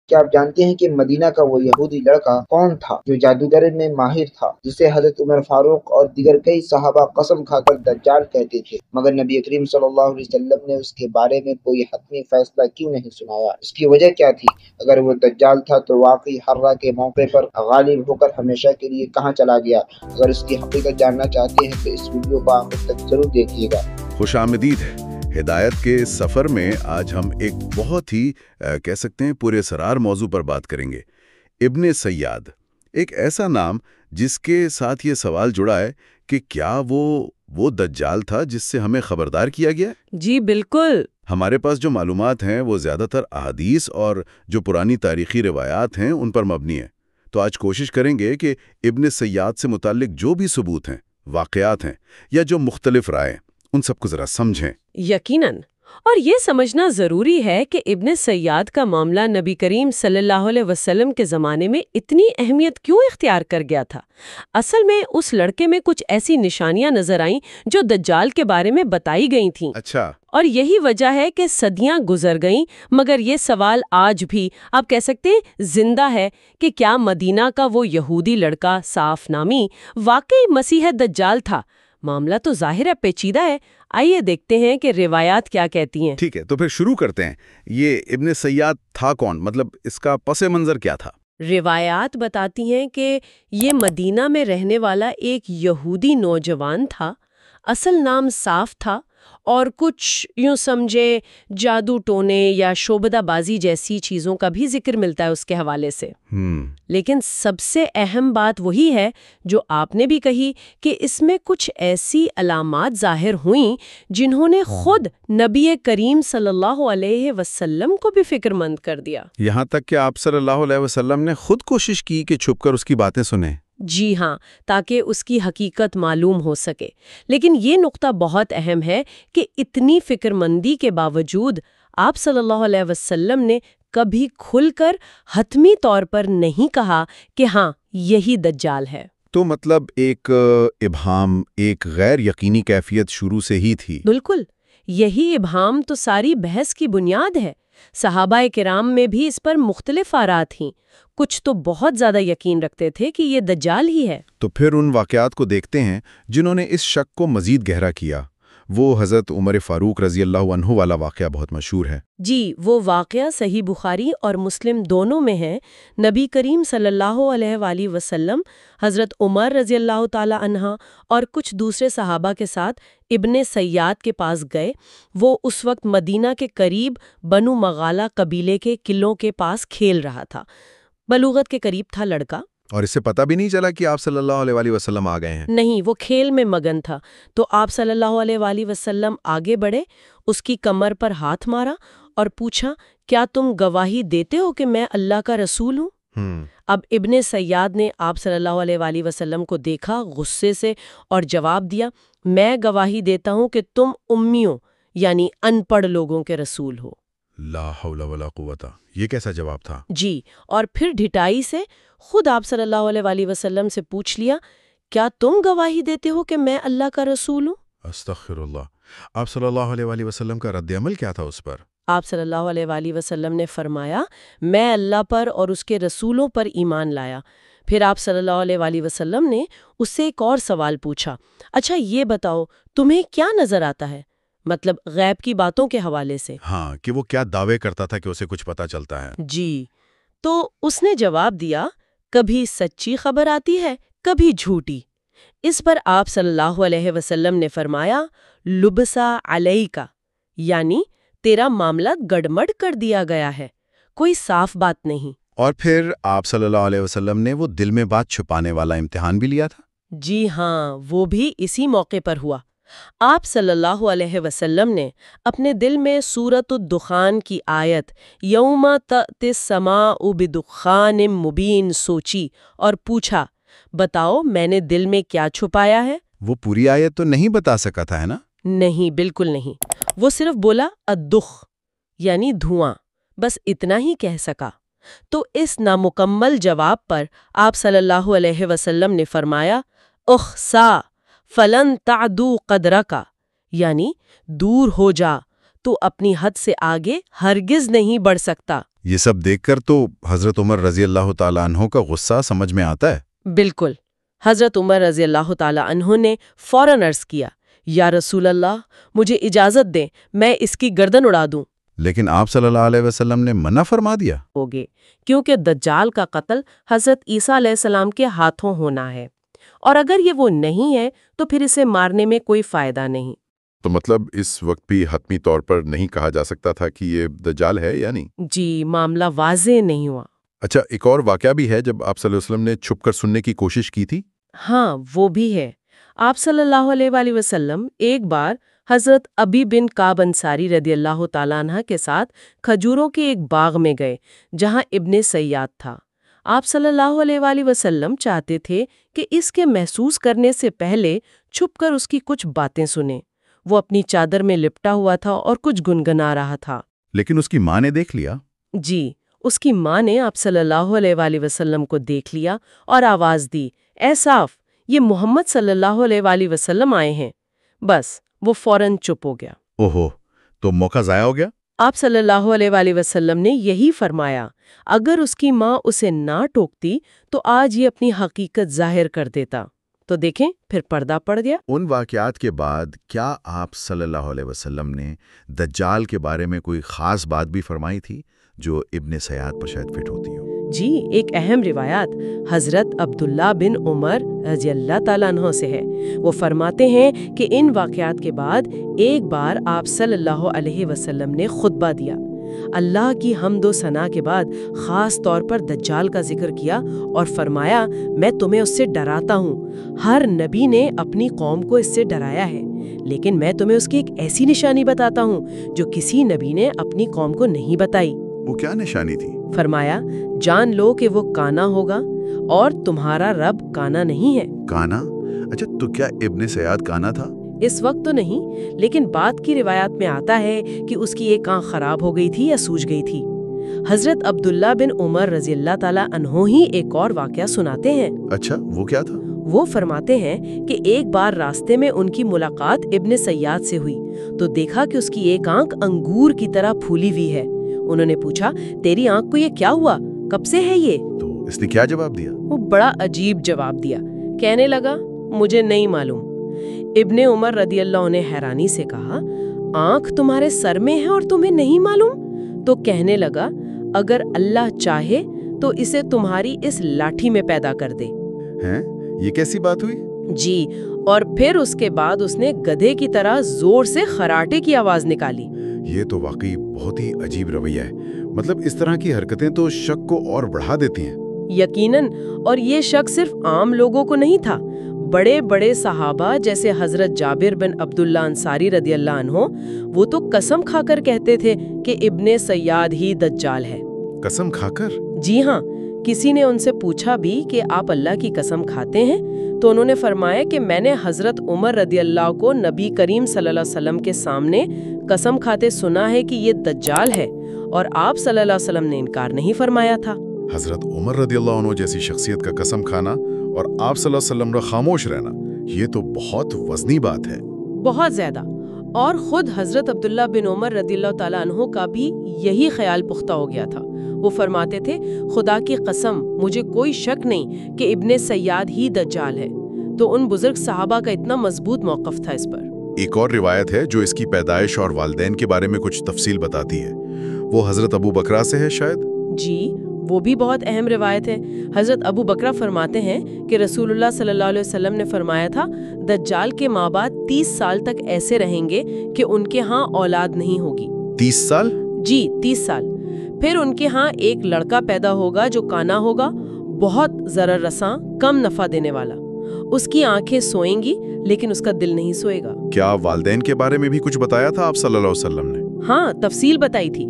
کیا آپ جانتے ہیں کہ مدینہ کا وہ یہودی لڑکا کون تھا جو جادوگری میں ماہر تھا، جسے حضرت عمر فاروق اور دیگر کئی صحابہ قسم کھا کر دجال کہتے تھے، مگر نبی کریم صلی اللہ علیہ وسلم نے اس کے بارے میں کوئی حتمی فیصلہ کیوں نہیں سنایا؟ اس کی وجہ کیا تھی؟ اگر وہ دجال تھا تو واقعی حرہ کے موقع پر غالب ہو کر ہمیشہ کے لیے کہاں چلا گیا؟ اگر اس کی حقیقت جاننا چاہتے ہیں تو اس ویڈیو کو آخر تک ضرور دیکھیے گا۔ خوش آمدید ہے ہدایت کے سفر میں۔ آج ہم ایک بہت ہی کہہ سکتے ہیں پورے اسرار موضوع پر بات کریں گے، ابن سیاد۔ ایک ایسا نام جس کے ساتھ یہ سوال جڑا ہے کہ کیا وہ دجال تھا جس سے ہمیں خبردار کیا گیا؟ جی بالکل۔ ہمارے پاس جو معلومات ہیں وہ زیادہ تر احادیث اور جو پرانی تاریخی روایات ہیں ان پر مبنی ہیں۔ تو آج کوشش کریں گے کہ ابن سیاد سے متعلق جو بھی ثبوت ہیں، واقعات ہیں یا جو مختلف رائے، ان سب کو ذرا سمجھیں۔ یقیناً، اور یہ سمجھنا ضروری ہے کہ ابن سیاد کا معاملہ نبی کریم صلی اللہ علیہ وسلم کے زمانے میں اتنی اہمیت کیوں اختیار کر گیا تھا۔ اصل میں اس لڑکے میں کچھ ایسی نشانیاں نظر آئیں جو دجال کے بارے میں بتائی گئی تھیں۔ اچھا۔ اور یہی وجہ ہے کہ صدیاں گزر گئیں مگر یہ سوال آج بھی آپ کہہ سکتے ہیں زندہ ہے کہ کیا مدینہ کا وہ یہودی لڑکا صاف نامی واقعی مسیح دجال تھا؟ معاملہ تو ظاہر ہے پیچیدہ ہے۔ آئیے دیکھتے ہیں کہ روایات کیا کہتی ہیں۔ ٹھیک ہے، تو پھر شروع کرتے ہیں۔ یہ ابن سیاد تھا کون؟ مطلب اس کا پس منظر کیا تھا؟ روایات بتاتی ہیں کہ یہ مدینہ میں رہنے والا ایک یہودی نوجوان تھا۔ اصل نام صاف تھا اور کچھ یوں سمجھے جادو ٹونے یا شعبدہ بازی جیسی چیزوں کا بھی ذکر ملتا ہے اس کے حوالے سے۔ لیکن سب سے اہم بات وہی ہے جو آپ نے بھی کہی کہ اس میں کچھ ایسی علامات ظاہر ہوئیں جنہوں نے خود نبی کریم صلی اللہ علیہ وسلم کو بھی فکر مند کر دیا۔ یہاں تک کہ آپ صلی اللہ علیہ وسلم نے خود کوشش کی کہ چھپ کر اس کی باتیں سنیں۔ جی ہاں، تاکہ اس کی حقیقت معلوم ہو سکے۔ لیکن یہ نقطہ بہت اہم ہے کہ اتنی فکر مندی کے باوجود آپ صلی اللہ علیہ وسلم نے کبھی کھل کر حتمی طور پر نہیں کہا کہ ہاں یہی دجال ہے۔ تو مطلب ایک ابہام، ایک غیر یقینی کیفیت شروع سے ہی تھی۔ بالکل، یہی ابہام تو ساری بحث کی بنیاد ہے۔ صحابہ کرام میں بھی اس پر مختلف آرات ہیں۔ کچھ تو بہت زیادہ یقین رکھتے تھے کہ یہ دجال ہی ہے۔ تو پھر ان واقعات کو دیکھتے ہیں جنہوں نے اس شک کو مزید گہرا کیا۔ وہ حضرت عمر فاروق رضی اللہ عنہ والا واقعہ بہت مشہور ہے۔ جی، وہ واقعہ صحیح بخاری اور مسلم دونوں میں ہے۔ نبی کریم صلی اللہ علیہ وآلہ وسلم حضرت عمر رضی اللہ تعالی عنہ اور کچھ دوسرے صحابہ کے ساتھ ابن سیاد کے پاس گئے۔ وہ اس وقت مدینہ کے قریب بنو مغالہ قبیلے کے قلعوں کے پاس کھیل رہا تھا۔ بلوغت کے قریب تھا لڑکا، اور اسے پتہ بھی نہیں چلا کہ آپ صلی اللہ علیہ وآلہ وسلم آ گئے ہیں۔ نہیں، وہ کھیل میں مگن تھا۔ تو آپ صلی اللہ علیہ وآلہ وسلم آگے بڑھے، اس کی کمر پر ہاتھ مارا اور پوچھا، کیا تم گواہی دیتے ہو کہ میں اللہ کا رسول ہوں؟ اب ابن سیاد نے آپ صلی اللہ علیہ وآلہ وسلم کو دیکھا غصے سے اور جواب دیا، میں گواہی دیتا ہوں کہ تم امیوں یعنی ان پڑھ لوگوں کے رسول ہو۔ لا حول ولا قوت۔ یہ کیسا جواب تھا؟ جی، اور پھر ڈھٹائی سے خود آپ صلی اللہ علیہ وآلہ وسلم سے پوچھ لیا، کیا تم گواہی دیتے ہو کہ میں اللہ کا رسول ہوں؟ استغفر اللہ۔ آپ صلی اللہ علیہ وآلہ وسلم کا رد عمل کیا تھا اس پر؟ آپ صلی اللہ علیہ وآلہ وسلم نے فرمایا، میں اللہ پر اور اس کے رسولوں پر ایمان لایا۔ پھر آپ صلی اللہ علیہ وآلہ وسلم نے اس سے ایک اور سوال پوچھا، اچھا یہ بتاؤ تمہیں کیا نظر آتا ہے؟ مطلب غیب کی باتوں کے حوالے سے۔ ہاں، کہ وہ کیا دعوے کرتا تھا کہ اسے کچھ پتا چلتا ہے۔ جی، تو اس نے جواب دیا، کبھی سچی خبر آتی ہے، کبھی جھوٹی۔ اس پر آپ صلی اللہ علیہ وسلم نے فرمایا، لبسا علیکا، یعنی تیرا معاملہ گڑمڑ کر دیا گیا ہے، کوئی صاف بات نہیں۔ اور پھر آپ صلی اللہ علیہ وسلم نے وہ دل میں بات چھپانے والا امتحان بھی لیا تھا؟ جی ہاں، وہ بھی اسی موقع پر ہوا۔ آپ صلی اللہ علیہ وسلم نے اپنے دل میں سورۃ الدخان کی آیت یوم تأتی السماء بدخان مبین سوچی اور پوچھا، بتاؤ میں نے دل میں کیا چھپایا ہے؟ وہ پوری آیت تو نہیں بتا سکا تھا، ہے نا؟ نہیں، بالکل نہیں۔ وہ صرف بولا الدخ یعنی دھواں، بس اتنا ہی کہہ سکا۔ تو اس نامکمل جواب پر آپ صلی اللہ علیہ وسلم نے فرمایا، اخسا فلن تعدو قدرکا، یعنی دور ہو جا، تو اپنی حد سے آگے ہرگز نہیں بڑھ سکتا۔ یہ سب دیکھ کر تو حضرت عمر رضی اللہ تعالیٰ عنہ کا غصہ سمجھ میں آتا ہے۔ بالکل۔ حضرت عمر رضی اللہ تعالیٰ عنہ نے فوراً عرض کیا، یا رسول اللہ، مجھے اجازت دیں، میں اس کی گردن اڑا دوں۔ لیکن آپ صلی اللہ علیہ وسلم نے منع فرما دیا۔ ہوگے کیونکہ دجال کا قتل حضرت عیسیٰ علیہ السلام کے ہاتھوں ہونا ہے، اور اگر یہ وہ نہیں ہے تو پھر اسے مارنے میں کوئی فائدہ نہیں۔ تو مطلب اس وقت بھی حتمی طور پر نہیں کہا جا سکتا تھا کہ یہ دجال ہے یا نہیں؟ جی، معاملہ واضح نہیں ہوا۔ اچھا، ایک اور واقعہ بھی ہے جب آپ صلی اللہ علیہ وسلم نے چھپ کر سننے کی کوشش کی تھی؟ ہاں، وہ بھی ہے۔ آپ صلی اللہ علیہ وآلہ وسلم ایک بار حضرت ابی بن کعب انصاری رضی اللہ تعالیٰ عنہ کے ساتھ کھجوروں کے ایک باغ میں گئے جہاں ابن سیاد تھا۔ آپ صلی اللہ علیہ وآلہ وسلم چاہتے تھے کہ اس کے محسوس کرنے سے پہلے چھپ کر اس کی کچھ باتیں سنیں۔ وہ اپنی چادر میں لپٹا ہوا تھا اور کچھ گنگنا رہا تھا۔ لیکن اس کی ماں نے دیکھ لیا؟ جی، اس کی ماں نے آپ صلی اللہ علیہ وآلہ وسلم کو دیکھ لیا اور آواز دی، اے صاف، یہ محمد صلی اللہ علیہ وآلہ وسلم آئے ہیں۔ بس وہ فوراً چپ ہو گیا۔ اوہو، تو موقع ضائع ہو گیا؟ آپ صلی اللہ علیہ وآلہ وسلم نے یہی فرمایا، اگر اس کی ماں اسے نہ ٹوکتی تو آج یہ اپنی حقیقت ظاہر کر دیتا۔ تو دیکھیں، پھر پردہ پڑ گیا۔ ان واقعات کے بعد کیا آپ صلی اللہ علیہ وسلم نے دجال کے بارے میں کوئی خاص بات بھی فرمائی تھی جو ابن سیاد پر شاید فٹ ہوتی ہو؟ جی، ایک اہم روایات حضرت عبداللہ بن عمر رضی اللہ تعالیٰ عنہ سے ہے۔ وہ فرماتے ہیں کہ ان واقعات کے بعد ایک بار آپ صلی اللہ علیہ وسلم نے خطبہ دیا۔ اللہ کی حمد و ثنا کے بعد خاص طور پر دجال کا ذکر کیا اور فرمایا، میں تمہیں اس سے ڈراتا ہوں۔ ہر نبی نے اپنی قوم کو اس سے ڈرایا ہے، لیکن میں تمہیں اس کی ایک ایسی نشانی بتاتا ہوں جو کسی نبی نے اپنی قوم کو نہیں بتائی۔ وہ کیا نشانی تھی؟ فرمایا، جان لو کہ وہ کانا ہوگا اور تمہارا رب کانا نہیں ہے۔ کانا؟ اچھا، تو کیا ابن سیاد کانا تھا؟ اس وقت تو نہیں، لیکن بعد کی روایات میں آتا ہے کہ اس کی ایک آنکھ خراب ہو گئی تھی یا سوج گئی تھی۔ حضرت عبداللہ بن عمر رضی اللہ تعالیٰ عنہ ہی ایک اور واقعہ سناتے ہیں۔ اچھا، وہ کیا تھا؟ وہ فرماتے ہیں کہ ایک بار راستے میں ان کی ملاقات ابن سیاد سے ہوئی تو دیکھا کہ اس کی ایک آنکھ انگور کی طرح پھولی ہوئی ہے۔ انہوں نے پوچھا، تیری آنکھ کو یہ کیا ہوا؟ کب سے ہے یہ؟ تو اس نے کیا جواب دیا؟ وہ بڑا عجیب جواب دیا، کہنے لگا، مجھے نہیں معلوم۔ ابن عمر رضی اللہ عنہ نے حیرانی سے کہا، آنکھ تمہارے سر میں ہے اور تمہیں نہیں معلوم؟ تو کہنے لگا، اگر اللہ چاہے تو اسے تمہاری اس لاٹھی میں پیدا کر دے۔ ہیں؟ یہ کیسی بات ہوئی؟ جی، اور پھر اس کے بعد اس نے گدھے کی طرح زور سے خراٹے کی آواز نکالی۔ یہ تو واقعی بہت ہی عجیب رویہ ہے۔ مطلب اس طرح کی حرکتیں تو شک کو اور بڑھا دیتی ہیں۔ یقیناً، اور یہ شک صرف عام لوگوں کو نہیں تھا۔ بڑے بڑے صحابہ جیسے حضرت جابر بن عبداللہ انصاری رضی اللہ عنہ، وہ تو قسم کھا کر کہتے تھے کہ ابن سیاد ہی دجال ہے۔ قسم کھا کر؟ جی ہاں، کسی نے ان سے پوچھا بھی کہ آپ اللہ کی قسم کھاتے ہیں؟ تو انہوں نے فرمایا کہ میں نے حضرت عمر رضی اللہ کو نبی کریم صلی اللہ علیہ وسلم کے سامنے قسم کھاتے سنا ہے کہ یہ دجال ہے، اور آپ صلی اللہ علیہ وسلم نے انکار نہیں فرمایا تھا۔ حضرت عمر رضی اللہ عنہ جیسی شخصیت کا قسم کھانا اور آپ صلی اللہ علیہ وسلم کا خاموش رہنا، یہ تو بہت وزنی بات ہے۔ بہت زیادہ۔ اور خود حضرت عبداللہ بن عمر رضی اللہ تعالیٰ عنہ کا بھی یہی خیال پختہ ہو گیا تھا۔ وہ فرماتے تھے، خدا کی قسم مجھے کوئی شک نہیں کہ ابن سیاد ہی دجال ہے۔ تو ان بزرگ صحابہ کا اتنا مضبوط موقف تھا اس پر۔ ایک اور روایت ہے جو اس کی پیدائش اور والدین کے بارے میں کچھ تفصیل بتاتی ہے۔ وہ حضرت ابو بکرہ سے ہے شاید؟ جی، وہ بھی بہت اہم روایت ہے۔ حضرت ابو بکرہ فرماتے ہیں کہ رسول اللہ صلی اللہ علیہ وسلم نے فرمایا تھا، دجال کے ماں باپ 30 سال تک ایسے رہیں گے کہ ان کے ہاں اولاد نہیں ہوگی۔ 30 سال؟ جی، 30 سال۔ پھر ان کے ہاں ایک لڑکا پیدا ہوگا جو کانا ہوگا، بہت ضرر رساں، کم نفع دینے والا۔ اس کی آنکھیں سوئیں گی لیکن اس کا دل نہیں سوئے گا۔ کیا والدین کے بارے میں بھی کچھ بتایا تھا آپ صلی اللہ علیہ وسلم نے؟ ہاں، تفصیل بتائی تھی۔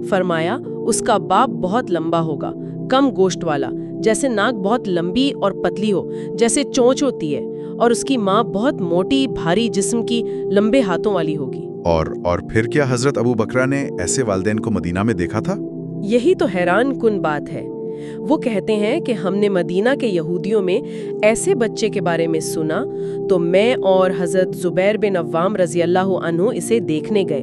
فرمایا، اس کا باپ بہت لمبا ہوگا، کم گوشت والا، جیسے ناک بہت لمبی اور پتلی ہو، جیسے چونچ ہوتی ہے، اور اس کی ماں بہت موٹی، بھاری جسم کی، لمبے ہاتھوں والی ہوگی۔ اور پھر کیا حضرت ابو بکرہ نے ایسے والدین کو مدینہ میں دیکھا تھا؟ یہی تو حیران کن بات ہے۔ وہ کہتے ہیں کہ ہم نے مدینہ کے یہودیوں میں ایسے بچے کے بارے میں سنا تو میں اور حضرت زبیر بن عوام رضی اللہ عنہ اسے دیکھنے گئے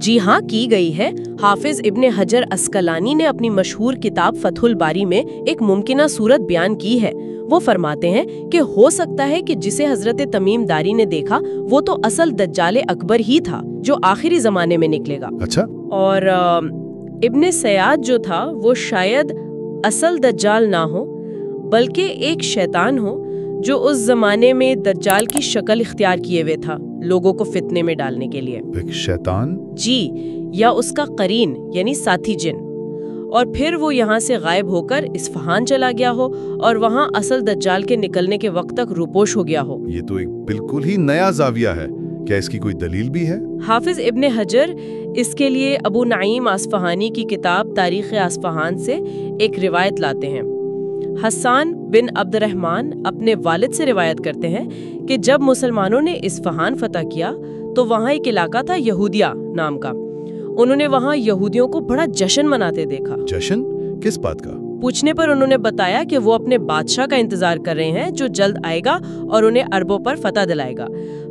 جی ہاں کی گئی ہے۔ حافظ ابن حجر اسقلانی نے اپنی مشہور کتاب فتح الباری میں ایک ممکنہ صورت بیان کی ہے۔ وہ فرماتے ہیں کہ ہو سکتا ہے کہ جسے حضرت تمیم داری نے دیکھا وہ تو اصل دجال اکبر ہی تھا جو آخری زمانے میں نکلے گا۔ اچھا، اور ابن سیاد جو تھا وہ شاید اصل دجال نہ ہو بلکہ ایک شیطان ہو جو اس زمانے میں دجال کی شکل اختیار کیے ہوئے تھا لوگوں کو فتنے میں ڈالنے کے لیے۔ ایک شیطان؟ جی، یا اس کا قرین یعنی ساتھی جن، اور پھر وہ یہاں سے غائب ہو کر اصفہان چلا گیا ہو اور وہاں اصل دجال کے نکلنے کے وقت تک روپوش ہو گیا ہو۔ یہ تو ایک بالکل ہی نیا زاویہ ہے، کیا اس کی کوئی دلیل بھی ہے؟ حافظ ابن حجر اس کے لیے ابو نعیم اصفہانی کی کتاب تاریخ اصفہان سے ایک روایت لاتے ہیں۔ حسان بن عبد الرحمن اپنے والد سے روایت کرتے ہیں کہ جب مسلمانوں نے اصفہان فتح کیا تو وہاں ایک علاقہ تھا یہودیہ نام کا۔ انہوں نے وہاں یہودیوں کو بڑا جشن مناتے دیکھا۔ جشن؟ کس بات کا؟ پوچھنے پر انہوں نے بتایا کہ وہ اپنے بادشاہ کا انتظار کر رہے ہیں جو جلد آئے گا اور انہیں عربوں پر فتح دلائے گا۔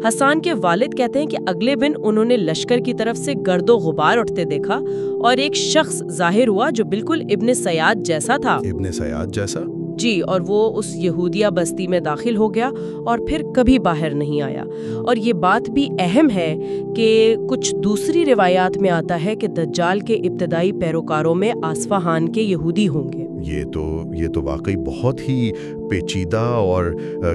حسان کے والد کہتے ہیں کہ اگلے دن انہوں نے لشکر کی طرف سے گرد و غبار اٹھتے دیکھا اور ایک شخص ظاہر ہوا جو بالکل ابن سیاد جیسا تھا۔ ابن سیاد جیسا؟ جی، اور وہ اس یہودیہ بستی میں داخل ہو گیا اور پھر کبھی باہر نہیں آیا۔ اور یہ بات بھی اہم ہے کہ کچھ دوسری روایات میں آتا ہے کہ دجال کے ابتدائی پیروکاروں میں اصفہان کے یہودی ہوں گے۔ یہ تو واقعی بہت ہی پیچیدہ اور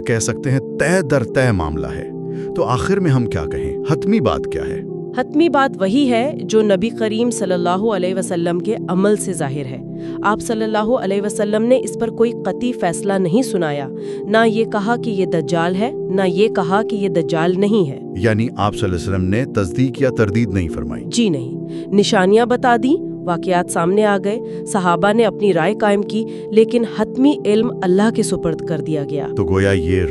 کہہ سکتے ہیں طے در طے معاملہ ہے۔ تو آخر میں ہم کیا کہیں، حتمی بات کیا ہے؟ حتمی بات وہی ہے جو نبی کریم صلی اللہ علیہ وسلم کے عمل سے ظاہر ہے۔ آپ صلی اللہ علیہ وسلم نے اس پر کوئی قطعی فیصلہ نہیں سنایا، نہ یہ کہا کہ یہ دجال ہے، نہ یہ کہا کہ یہ دجال نہیں ہے۔ یعنی آپ صلی اللہ علیہ وسلم نے تصدیق یا تردید نہیں فرمائی؟ جی نہیں، نشانیاں بتا دی، واقعات سامنے آ گئے، صحابہ نے اپنی رائے قائم کی، لیکن حتمی علم اللہ کے سپرد کر دیا گیا۔ تو گویا یہ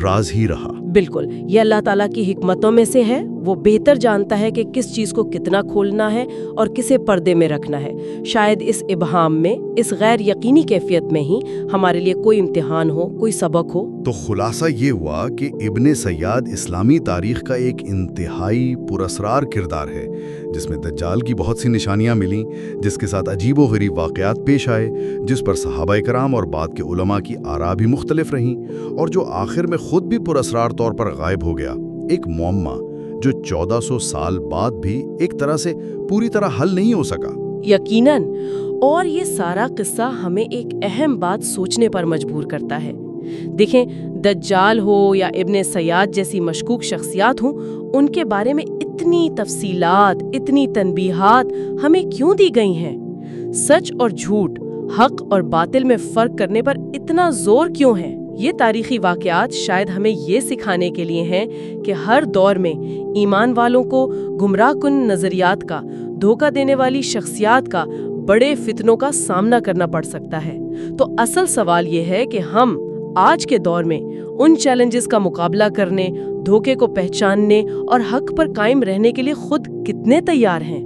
راز ہی رہا۔ بالکل، یہ اللہ تعالیٰ کی حکمتوں میں سے ہے۔ وہ بہتر جانتا ہے کہ کس چیز کو کتنا کھولنا ہے اور کسے پردے میں رکھنا ہے۔ شاید اس ابہام میں، اس غیر یقینی کیفیت میں ہی ہمارے لیے کوئی امتحان ہو، کوئی سبق ہو۔ تو خلاصہ یہ ہوا کہ ابن سیاد اسلامی تاریخ کا ایک انتہائی پراسرار کردار ہے، جس میں دجال کی بہت سی نشانیاں ملیں، جس کے ساتھ عجیب و غریب واقعات پیش آئے، جس پر صحابہ کرام اور بعد کے علماء کی آراء بھی مختلف رہیں، اور جو آخر میں خود بھی پراسرار طور پر غائب ہو گیا۔ ایک معمہ جو 1400 سال بعد بھی ایک طرح سے پوری طرح حل نہیں ہو سکا۔ یقیناً، اور یہ سارا قصہ ہمیں ایک اہم بات سوچنے پر مجبور کرتا ہے۔ دیکھیں، دجال ہو یا ابن سیاد جیسی مشکوک شخصیات ہوں، ان کے بارے میں اتنی تفصیلات، اتنی تنبیہات ہمیں کیوں دی گئی ہیں؟ سچ اور جھوٹ، حق اور باطل میں فرق کرنے پر اتنا زور کیوں ہے؟ یہ تاریخی واقعات شاید ہمیں یہ سکھانے کے لیے ہیں کہ ہر دور میں ایمان والوں کو گمراہ کن نظریات کا، دھوکہ دینے والی شخصیات کا، بڑے فتنوں کا سامنا کرنا پڑ سکتا ہے۔ تو اصل سوال یہ ہے کہ ہم آج کے دور میں ان چیلنجز کا مقابلہ کرنے، دھوکے کو پہچاننے اور حق پر قائم رہنے کے لیے خود کتنے تیار ہیں؟